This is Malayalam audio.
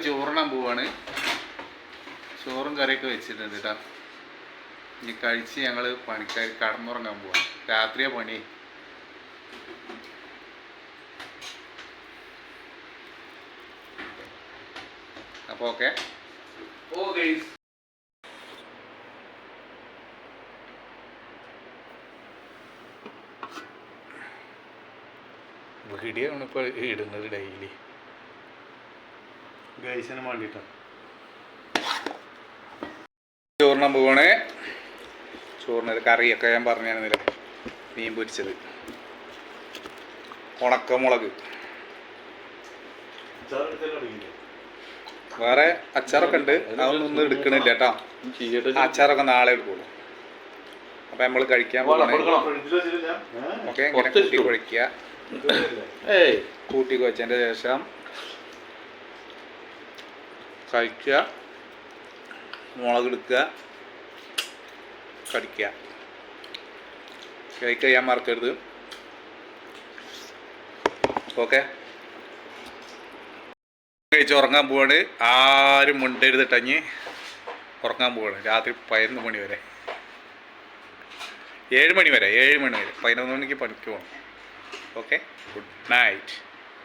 ചോറിനാൻ പോവാണ്. ചോറും കറിയൊക്കെ വെച്ചിട്ടുണ്ട് കേട്ടോ. ഇനി കഴിച്ച് ഞങ്ങൾ പണിക്കാർ കടന്നുറങ്ങാൻ പോവാണ്. രാത്രിയാ പണി. അപ്പോൾ ഓക്കെ. വീഡിയോ ആണ് ഇപ്പോൾ ഇടുന്നത് ഡെയിലി ഗൈസിന് വേണ്ടിയിട്ടാണ്. ചോറിനാൻ പോവാണ്. ചോറിനൊരു കറിയൊക്കെ ഞാൻ പറഞ്ഞിരുന്നില്ല. മീൻ പൊരിച്ചത്, ഉണക്കമുളക്, വേറെ അച്ചാറൊക്കെ ഉണ്ട്. അതൊന്നും എടുക്കണില്ല കേട്ടോ. അച്ചാറൊക്കെ നാളെ എടുക്കുള്ളൂ. അപ്പം നമ്മൾ കഴിക്കാൻ പോകണേ. ഓക്കെ, ഇങ്ങനെ കൂട്ടി കുഴയ്ക്കുക. കൂട്ടി കുഴച്ചതിൻ്റെ ശേഷം കഴിക്കുക, മുളക് എടുക്കുക, കടിക്കുക. കഴിക്കാൻ മറക്കരുത്. ഓക്കെ, കഴിച്ച് ഉറങ്ങാൻ പോവാണ്. ആരും മുണ്ടെടുത്തിട്ടഞ്ഞ് ഉറങ്ങാൻ പോവാണ്. രാത്രി 11 മണി വരെ, 7 മണി വരെ 11 മണിക്ക് പണിക്ക് പോകണം. Okay, good night.